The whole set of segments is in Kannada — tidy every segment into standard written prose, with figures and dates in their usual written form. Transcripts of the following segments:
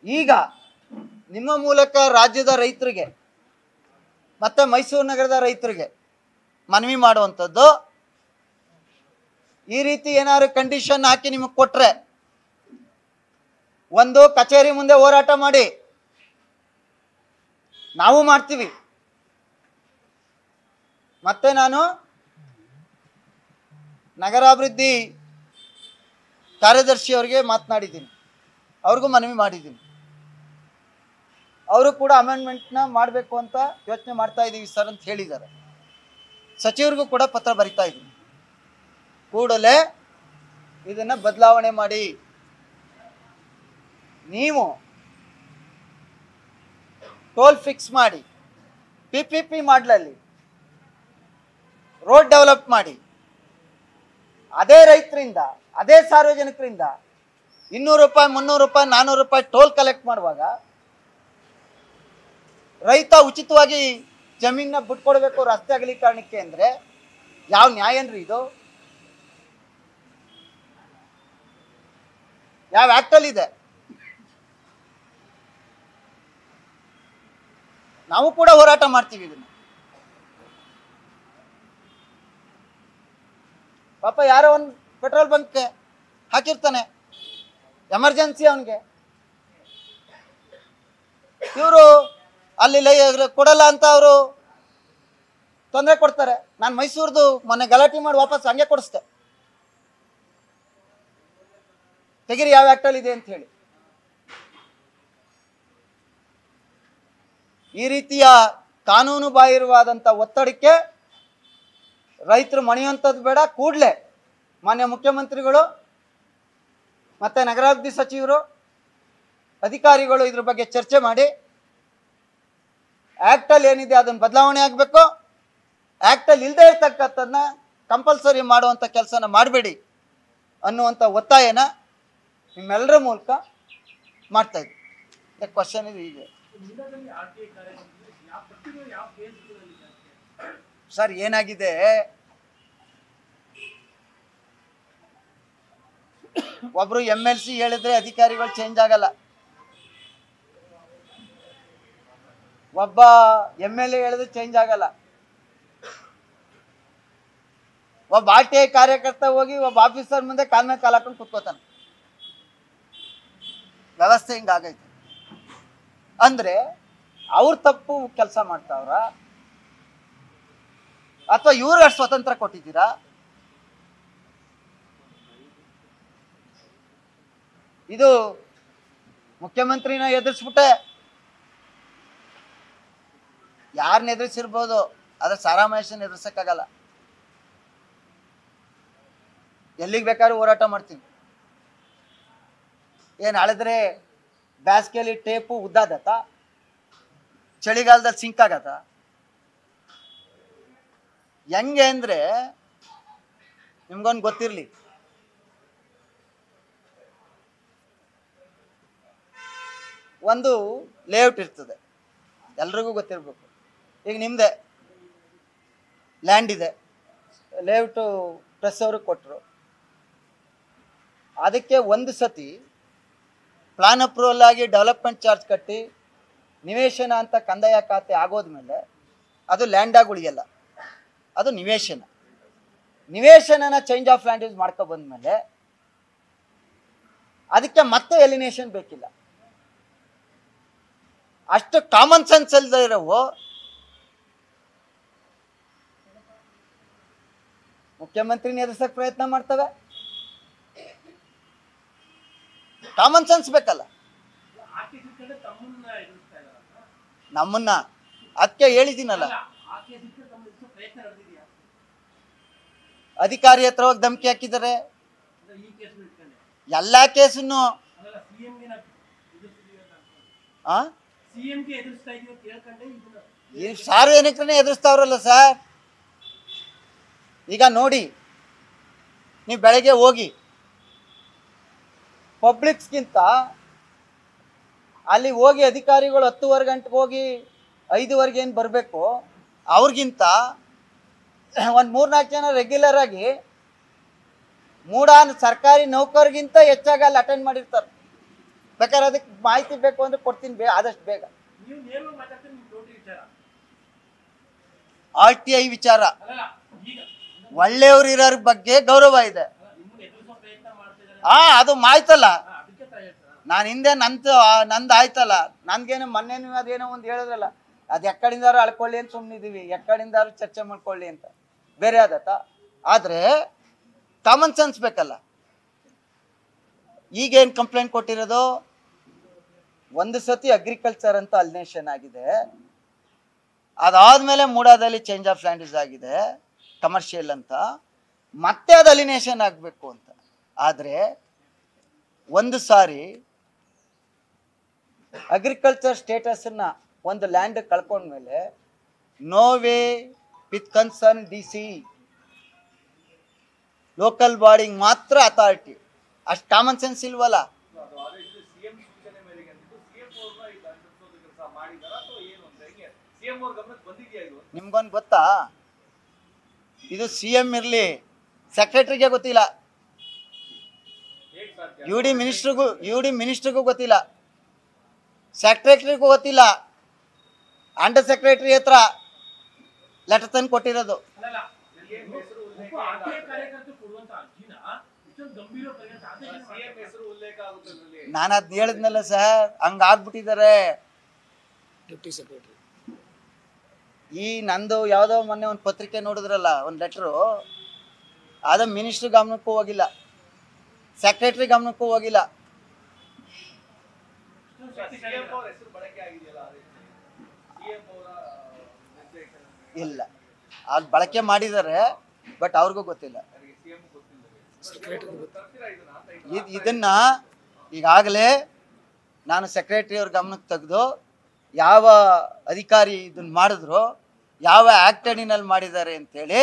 ಈಗ ನಿಮ್ಮ ಮೂಲಕ ರಾಜ್ಯದ ರೈತರಿಗೆ ಮತ್ತೆ ಮೈಸೂರು ನಗರದ ರೈತರಿಗೆ ಮನವಿ ಮಾಡುವಂಥದ್ದು, ಈ ರೀತಿ ಏನಾದ್ರು ಕಂಡೀಷನ್ ಹಾಕಿ ನಿಮಗೆ ಕೊಟ್ರೆ ಒಂದು ಕಚೇರಿ ಮುಂದೆ ಹೋರಾಟ ಮಾಡಿ, ನಾವು ಮಾಡ್ತೀವಿ. ಮತ್ತೆ ನಾನು ನಗರಾಭಿವೃದ್ಧಿ ಕಾರ್ಯದರ್ಶಿ ಅವರಿಗೆ ಮಾತನಾಡಿದ್ದೀನಿ, ಅವ್ರಿಗೂ ಮನವಿ ಮಾಡಿದ್ದೀನಿ. ಅವರು ಕೂಡ ಅಮೆಂಡ್ಮೆಂಟ್ನ ಮಾಡಬೇಕು ಅಂತ ಯೋಚನೆ ಮಾಡ್ತಾ ಇದ್ದೀವಿ ಸರ್ ಅಂತ ಹೇಳಿದ್ದಾರೆ. ಸಚಿವರಿಗೂ ಕೂಡ ಪತ್ರ ಬರಿತಾ ಇದ್ದೀನಿ, ಕೂಡಲೇ ಇದನ್ನು ಬದಲಾವಣೆ ಮಾಡಿ. ನೀವು ಟೋಲ್ ಫಿಕ್ಸ್ ಮಾಡಿ, PPP ಮಾಡಲಲ್ಲಿ ರೋಡ್ ಡೆವಲಪ್ ಮಾಡಿ, ಅದೇ ರೈತರಿಂದ ಅದೇ ಸಾರ್ವಜನಿಕರಿಂದ 200 ರೂಪಾಯಿ 300 ರೂಪಾಯಿ 400 ರೂಪಾಯಿ ಟೋಲ್ ಕಲೆಕ್ಟ್ ಮಾಡುವಾಗ ರೈತ ಉಚಿತವಾಗಿ ಜಮೀನನ್ನ ಬಿಟ್ಕೊಡ್ಬೇಕು ರಸ್ತೆ ಅಗಲೀಕರಣಕ್ಕೆ ಅಂದರೆ ಯಾವ ನ್ಯಾಯನ್ರಿ ಇದು? ಯಾವ ಆಕ್ಟಲ್ಲಿ ಇದೆ? ನಾವು ಕೂಡ ಹೋರಾಟ ಮಾಡ್ತೀವಿ ಇದನ್ನು. ಪಾಪ ಯಾರೋ ಒಂದು ಪೆಟ್ರೋಲ್ ಬಂಕ್ ಹಾಕಿರ್ತಾನೆ, ಎಮರ್ಜೆನ್ಸಿ ಅವನಿಗೆ, ಇವರು ಅಲ್ಲಿ ಕೊಡಲ್ಲ ಅಂತ ಅವರು ತೊಂದರೆ ಕೊಡ್ತಾರೆ. ನಾನು ಮೈಸೂರ್ದು ಮೊನ್ನೆ ಗಲಾಟೆ ಮಾಡಿ ವಾಪಸ್ ಹಂಗೆ ಕೊಡಿಸ್ದೆ, ತೆಗಿರಿ ಯಾವ ಆಕ್ಟಲ್ಲಿ ಇದೆ ಅಂತ ಹೇಳಿ. ಈ ರೀತಿಯ ಕಾನೂನು ಬಾಹಿರವಾದಂಥ ಒತ್ತಡಕ್ಕೆ ರೈತರು ಮಣಿಯುವಂಥದ್ದು ಬೇಡ. ಕೂಡಲೇ ಮಾನ್ಯ ಮುಖ್ಯಮಂತ್ರಿಗಳು ಮತ್ತು ನಗರಾಭಿವೃದ್ಧಿ ಸಚಿವರು ಅಧಿಕಾರಿಗಳು ಇದ್ರ ಬಗ್ಗೆ ಚರ್ಚೆ ಮಾಡಿ ಆ್ಯಕ್ಟಲ್ಲಿ ಏನಿದೆ ಅದನ್ನು ಬದಲಾವಣೆ ಆಗಬೇಕು. ಆ್ಯಕ್ಟಲ್ಲಿ ಇಲ್ಲದೆ ಇರ್ತಕ್ಕಂಥದ್ದನ್ನ ಕಂಪಲ್ಸರಿ ಮಾಡುವಂಥ ಕೆಲಸನ ಮಾಡಬೇಡಿ ಅನ್ನುವಂಥ ಒತ್ತಾಯನ ನಿಮ್ಮೆಲ್ಲರ ಮೂಲಕ ಮಾಡ್ತಾ ಇದ್ದೀವಿ. ಕ್ವಶನ್ ಇದು ಹೀಗೆ ಸರ್, ಏನಾಗಿದೆ, ಒಬ್ರು MLC ಹೇಳಿದ್ರೆ ಅಧಿಕಾರಿಗಳು ಚೇಂಜ್ ಆಗಲ್ಲ, ಒಬ್ಬ MLA ಹೇಳಿದ್ರೆ ಚೇಂಜ್ ಆಗಲ್ಲ, ಒಬ್ಬ RTI ಕಾರ್ಯಕರ್ತ ಹೋಗಿ ಒಬ್ಬ ಆಫೀಸರ್ ಮುಂದೆ ಕಾಲ್ ಮೇಲೆ ಕಾಲ್ ಹಾಕೊಂಡು ಕುತ್ಕೋತಾನೆ. ವ್ಯವಸ್ಥೆ ಹಿಂಗಾಗೈತೆ ಅಂದ್ರೆ ಅವ್ರ ತಪ್ಪು ಕೆಲಸ ಮಾಡ್ತಾವ್ರ ಅಥವಾ ಇವ್ರು ಅಷ್ಟು ಸ್ವತಂತ್ರ ಕೊಟ್ಟಿದ್ದೀರಾ? ಇದು ಮುಖ್ಯಮಂತ್ರಿನ ಎದುರಿಸ್ಬಿಟ್ಟೆ, ಯಾರನ್ನ ಎದುರಿಸಿರ್ಬೋದು, ಆದ್ರೆ ಸಾರಾಮಹೇಶನ್ ಎದುರಿಸಕ್ಕಾಗಲ್ಲ. ಎಲ್ಲಿಗೆ ಬೇಕಾದ್ರೂ ಹೋರಾಟ ಮಾಡ್ತೀನಿ. ಏನು ಅಳೆದ್ರೆ ಬ್ಯಾಸ್ಗೆಯಲ್ಲಿ ಟೇಪು ಉದ್ದಾದತ್ತ, ಚಳಿಗಾಲದಲ್ಲಿ ಸಿಂಕ್ ಆಗತ್ತ? ಹೆಂಗೆ ಅಂದರೆ ನಿಮ್ಗೊಂದು ಗೊತ್ತಿರಲಿ, ಒಂದು ಲೇಔಟ್ ಇರ್ತದೆ, ಎಲ್ರಿಗೂ ಗೊತ್ತಿರಬೇಕು. ಈಗ ನಿಮ್ಮದೇ ಲ್ಯಾಂಡ್ ಇದೆ, ಲೇಔಟು ಪ್ರೆಸ್ ಅವ್ರಿಗೆ ಕೊಟ್ಟರು, ಅದಕ್ಕೆ ಒಂದು ಸತಿ ಪ್ಲಾನ್ ಅಪ್ರೂವಲ್ ಆಗಿ ಡೆವಲಪ್ಮೆಂಟ್ ಚಾರ್ಜ್ ಕಟ್ಟಿ ನಿವೇಶನ ಅಂತ ಕಂದಾಯ ಖಾತೆ ಆಗೋದ್ಮೇಲೆ ಅದು ಲ್ಯಾಂಡಾಗಿ ಉಳಿಯಲ್ಲ, ಅದು ನಿವೇಶನ. ನಿವೇಶನನ ಚೇಂಜ್ ಆಫ್ ಲ್ಯಾಂಡ್ ಯೂಸ್ ಮಾಡ್ಕೊ ಬಂದ್ಮೇಲೆ ಅದಕ್ಕೆ ಮತ್ತೆ ಎಲಿನೇಷನ್ ಬೇಕಿಲ್ಲ. ಅಷ್ಟು ಕಾಮನ್ ಸೆನ್ಸ್ ಅಲ್ಲದೆ ಇರೋವು ಮುಖ್ಯಮಂತ್ರಿನ ಎದುರಿಸಕ್ಕೆ ಪ್ರಯತ್ನ ಮಾಡ್ತವೆ. ಕಾಮನ್ ಸೆನ್ಸ್ ಬೇಕಲ್ಲ ನಮ್ಮನ್ನ. ಅದಕ್ಕೆ ಹೇಳಿದ್ದೀನಲ್ಲ, ಅಧಿಕಾರಿ ಹತ್ರ ಹೋಗಿ ಧಮಕಿ ಹಾಕಿದ್ದಾರೆ. ಎಲ್ಲ ಕೇಸನ್ನು ಸಾರ್ವಜನಿಕರನ್ನೇ ಎದುರಿಸ್ತಾವ್ರಲ್ಲ ಸರ್. ಈಗ ನೋಡಿ, ನೀವು ಬೆಳಗ್ಗೆ ಹೋಗಿ ಪಬ್ಲಿಕ್ಸ್ಗಿಂತ ಅಲ್ಲಿ ಹೋಗಿ ಅಧಿಕಾರಿಗಳು 10:15 ಗಂಟೆಗೆ ಹೋಗಿ 5:15 ಏನು ಬರಬೇಕು, ಅವ್ರಿಗಿಂತ ಒಂದು 3-4 ಜನ ರೆಗ್ಯುಲರ್ ಆಗಿ ಸರ್ಕಾರಿ ನೌಕರಿಗಿಂತ ಹೆಚ್ಚಾಗಿ ಅಲ್ಲಿ ಅಟೆಂಡ್ ಮಾಡಿರ್ತಾರೆ. ಬೇಕಾದ್ರೆ ಅದಕ್ಕೆ ಮಾಹಿತಿ ಬೇಕು ಅಂದ್ರೆ ಕೊಡ್ತೀನಿ ಆದಷ್ಟು ಬೇಗ. RTI ವಿಚಾರ ಒಳ್ಳೆಯವ್ರು ಇರೋರ ಬಗ್ಗೆ ಗೌರವ ಇದೆ. ಅದು ಮಾಯ್ತಲ್ಲ, ನಾನು ಹಿಂದೆ ನಂದು ಆಯ್ತಲ್ಲ, ನನ್ಗೇನು ಮೊನ್ನೆನೂ ಅದೇನೋ ಒಂದು ಹೇಳಿದ್ರಲ್ಲ, ಅದು ಎಕ್ಕಡಿಂದಾರು ಅಳ್ಕೊಳ್ಳಿ ಅಂತ ಸುಮ್ಮನಿದ್ದೀವಿ, ಎಕ್ಕಡಿಂದಾರು ಚರ್ಚೆ ಮಾಡ್ಕೊಳ್ಳಿ ಅಂತ, ಬೇರೆ ಆದತ್ತ. ಆದರೆ ಕಾಮನ್ ಸೆನ್ಸ್ ಬೇಕಲ್ಲ. ಈಗೇನು ಕಂಪ್ಲೇಂಟ್ ಕೊಟ್ಟಿರೋದು, ಒಂದು ಸತಿ ಅಗ್ರಿಕಲ್ಚರ್ ಅಂತ ಅಲಿನೇಷನ್ ಆಗಿದೆ, ಅದಾದ್ಮೇಲೆ ಮೂಡಾದಲ್ಲಿ ಚೇಂಜ್ ಆಫ್ ಲ್ಯಾಂಡ್ ಯೂಸ್ ಆಗಿದೆ ಕಮರ್ಷಿಯಲ್ ಅಂತ, ಮತ್ತೆ ಅದು ಅಲಿನೇಷನ್ ಆಗಬೇಕು ಅಂತ. ಆದರೆ ಒಂದು ಸಾರಿ ಅಗ್ರಿಕಲ್ಚರ್ ಸ್ಟೇಟಸನ್ನ ಒಂದು ಲ್ಯಾಂಡ್ ಕಳ್ಕೊಂಡ್ಮೇಲೆ no way with concern DC local ಬಾಡಿಗೆ ಮಾತ್ರ ಅಥಾರಿಟಿ. ಅಷ್ಟು ಕಾಮನ್ ಸೆನ್ಸ್ ಇಲ್ವಲ್ಲ. ನಿಮ್ಗೊಂದು ಗೊತ್ತಾ, ಇದು CM ಇರಲಿ, ಸೆಕ್ರೆಟರಿಗೆ ಗೊತ್ತಿಲ್ಲ, UD ಮಿನಿಸ್ಟ್ರಿಗೂ ಗೊತ್ತಿಲ್ಲ, ಸೆಕ್ರೆಟರಿಗೂ ಗೊತ್ತಿಲ್ಲ, ಅಂಡರ್ ಸೆಕ್ರೆಟರಿ ಹತ್ರ ಲೆಟರ್ ತಂದು ಕೊಟ್ಟಿರೋದು. ನಾನು ಅದ್ ಹೇಳಿದ್ನಲ್ಲ ಸರ್, ಹಂಗಾಗ್ಬಿಟ್ಟಿದ್ದಾರೆ. ಈ ನಂದು ಯಾವುದೋ ಮೊನ್ನೆ ಒಂದು ಪತ್ರಿಕೆ ನೋಡಿದ್ರಲ್ಲ, ಒಂದು ಲೆಟ್ರು, ಅದು ಮಿನಿಸ್ಟ್ರ್ ಗಮನಕ್ಕೂ ಹೋಗಿಲ್ಲ, ಸೆಕ್ರೆಟರಿ ಗಮನಕ್ಕೂ ಹೋಗಿಲ್ಲ. ಇಲ್ಲ, ಅಲ್ಲಿ ಬಳಕೆ ಮಾಡಿದ್ದಾರೆ, ಬಟ್ ಅವ್ರಿಗೂ ಗೊತ್ತಿಲ್ಲ. ಇದನ್ನ ಈಗಾಗಲೇ ನಾನು ಸೆಕ್ರೆಟರಿ ಅವ್ರ ಗಮನಕ್ಕೆ ತೆಗೆದು, ಯಾವ ಅಧಿಕಾರಿ ಇದನ್ನ ಮಾಡಿದ್ರು, ಯಾವ ಆಕ್ಟ್ ಅಡಿನಲ್ಲಿ ಮಾಡಿದ್ದಾರೆ ಅಂತೇಳಿ,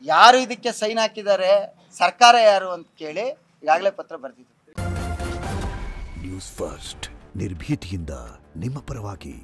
ಯಾರು ಇದಕ್ಕೆ ಸೈನ್ ಹಾಕಿದ್ದಾರೆ, ಸರ್ಕಾರ ಯಾರು ಅಂತ ಕೇಳಿ ಈಗಾಗಲೇ ಪತ್ರ ಬರೆದಿದ್ದು. ನ್ಯೂಸ್ ಫಸ್ಟ್, ನಿರ್ಭೀತಿಯಿಂದ ನಿಮ್ಮ ಪರವಾಗಿ.